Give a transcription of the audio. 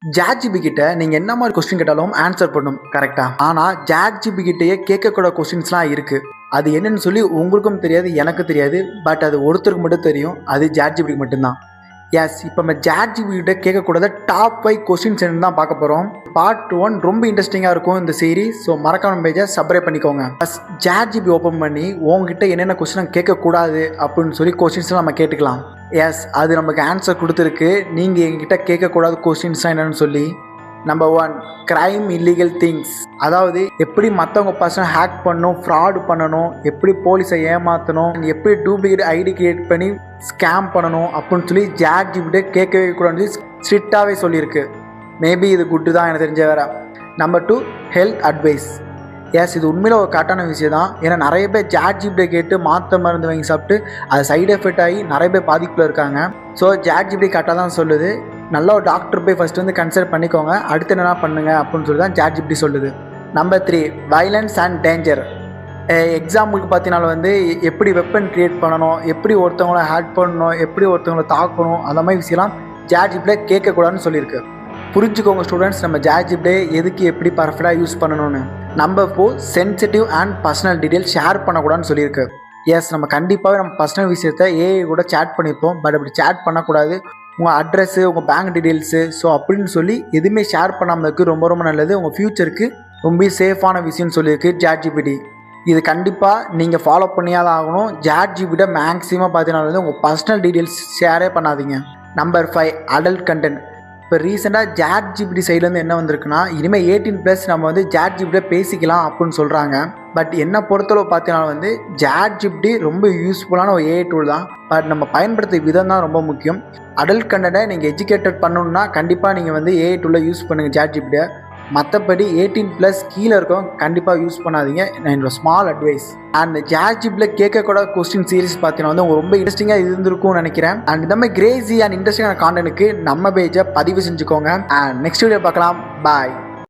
ஜாட்ஜிபி கிட்ட நீங்கள் என்ன மாதிரி கொஸ்டின் கேட்டாலும் ஆன்சர் பண்ணும் கரெக்டாக. ஆனால் ஜாட்ஜிபி கிட்டேயே கேட்கக்கூட கொஸ்டின்ஸ்லாம் இருக்குது. அது என்னன்னு சொல்லி உங்களுக்கும் தெரியாது, எனக்கு தெரியாது. பட் அது ஒருத்தருக்கு மட்டும் தெரியும். அது ஜாட்ஜிபிக்கு மட்டும்தான். எஸ், இப்போ நம்ம ஜாட்ஜிபி கிட்ட கேட்கக்கூடாத டாப் 5 கொஸ்டின்ஸ் என்னன்னு தான் பார்க்க போகிறோம். பார்ட் 1 ரொம்ப இன்ட்ரெஸ்டிங்காக இருக்கும் இந்த சீரீஸ். ஸோ மறக்காம பேஜை சப்ஸ்கிரைப் பண்ணிக்கோங்க. ப்ளஸ் ஜாட்ஜிபி ஓப்பன் பண்ணி உங்ககிட்ட என்னென்ன கொஸ்டின் கேட்கக்கூடாது அப்படின்னு சொல்லி கொஸ்டின்ஸ்லாம் நம்ம கேட்டுக்கலாம். எஸ், அது நமக்கு ஆன்சர் கொடுத்துருக்கு. நீங்கள் எங்ககிட்ட கேட்கக்கூடாத கொஸ்டின்ஸ்லாம் என்னென்னு சொல்லி. Number 1, crime illegal things. அதாவது எப்படி மற்றவங்க பர்சனை ஹேக் பண்ணணும், ஃப்ராடு பண்ணணும், எப்படி போலீஸை ஏமாற்றணும், எப்படி டூப்ளிகேட் ஐடி கிரியேட் பண்ணி ஸ்கேம் பண்ணணும் அப்படின்னு சொல்லி ஜாட்ஜிபிட்டே கேட்கவே கூடாது ஸ்ட்ரிக்டாகவே சொல்லியிருக்கு. மேபி இது குட்டு தான் எனக்கு தெரிஞ்ச வேறு. Number 2, health advice. எஸ், இது உண்மையில் ஒரு கரெக்டான விஷயம் தான். ஏன்னா நிறைய பேர் ஜாட்ஜிபிட்டை கேட்டு மாற்ற மருந்து வாங்கி சாப்பிட்டு அது சைடு எஃபெக்ட் ஆகி நிறைய பேர் பாதிப்பில் இருக்காங்க. ஸோ ஜாட்ஜிபிட்டி கரெக்டாக தான் சொல்லுது. நல்ல ஒரு டாக்டர் போய் ஃபஸ்ட்டு வந்து கன்சல்ட் பண்ணிக்கோங்க, அடுத்து என்னென்ன பண்ணுங்க அப்படின்னு சொல்லி தான் ஜாட்ஜிபிட்டி சொல்லுது. Number 3, violence and danger. எக்ஸாம்பிளுக்கு பார்த்தீங்கன்னா வந்து எப்படி வெப்பன் க்ரியேட் பண்ணணும், எப்படி ஒருத்தவங்கள ஹேக் பண்ணணும், எப்படி ஒருத்தவங்களை தாக்கணும், அந்த மாதிரி விஷயம்லாம் ஜாட்ஜிபிட்டே கேட்கக்கூடாதுன்னு சொல்லியிருக்கு. புரிஞ்சுக்கோங்க ஸ்டூடெண்ட்ஸ், நம்ம ஜாட்ஜிபிட்டே எதுக்கு எப்படி பர்ஃபெக்டாக யூஸ் பண்ணணும்னு. Number 4, sensitive and personal details share பண்ணக்கூடாதுன்னு சொல்லியிருக்கு. எஸ், நம்ம கண்டிப்பாகவே நம்ம பர்சனல் விஷயத்தை ஏஐ கூட சேட் பண்ணியிருப்போம். பட் அப்படி சேட் பண்ணக்கூடாது. உங்கள் அட்ரெஸ்ஸு, உங்கள் பேங்க் டீட்டெயில்ஸு, ஸோ அப்படின்னு சொல்லி எதுவுமே ஷேர் பண்ணாமல் இருக்குது. ரொம்ப ரொம்ப நல்லது. உங்கள் ஃப்யூச்சருக்கு ரொம்ப சேஃபான விஷயம்னு சொல்லியிருக்கு ஜாட்ஜிபிட்டி. இது கண்டிப்பாக நீங்கள் ஃபாலோ பண்ணியாக தான் ஆகணும். ஜாட்ஜிபிட்டை மேக்ஸிமம் பார்த்தீங்கன்னா வந்து உங்கள் பர்சனல் டீட்டெயில்ஸ் ஷேரே பண்ணாதீங்க. Number 5, adult content. இப்போ ரீசெண்டாக ஜாட்ஜிபிட்டி சைட்லேருந்து என்ன வந்திருக்குன்னா, இனிமேல் 18+ நம்ம வந்து ஜாட்ஜிபிட்டை பேசிக்கலாம் அப்படின்னு சொல்கிறாங்க. பட் என்னை பொறுத்தளவு பார்த்தீங்கன்னா வந்து ஜாட்ஜிபிட்டி ரொம்ப யூஸ்ஃபுல்லான ஒரு ஏஐ டூல் தான். பட் நம்ம பயன்படுத்துகிற விதம் தான் ரொம்ப முக்கியம். அடல்ட் கண்டென்ட்டை நீங்கள் எஜுகேட்டட் பண்ணணுன்னா கண்டிப்பாக நீங்கள் வந்து ஏஐ டூலில் யூஸ் பண்ணுங்கள் ஜாட்ஜிபிட்டியை. மற்றபடி 18+ கீழே இருக்கோம் கண்டிப்பாக யூஸ் பண்ணாதீங்க. என்னோட ஸ்மால் அட்வைஸ். அண்ட் ஜாட்ஜிபிட்டியில் கேட்கக்கூட கொஸ்டின் சீரிஸ் பார்த்தீங்கன்னா வந்து ரொம்ப இன்ட்ரெஸ்டிங்காக இருந்திருக்கும்னு நினைக்கிறேன். அண்ட் இந்த மாதிரி கிரேசி அண்ட் இன்ட்ரெஸ்டிங்கான கான்டென்ட்டுக்கு நம்ம பேஜை பதிவு செஞ்சுக்கோங்க. அண்ட் நெக்ஸ்ட் வீடியோ பார்க்கலாம். பாய்.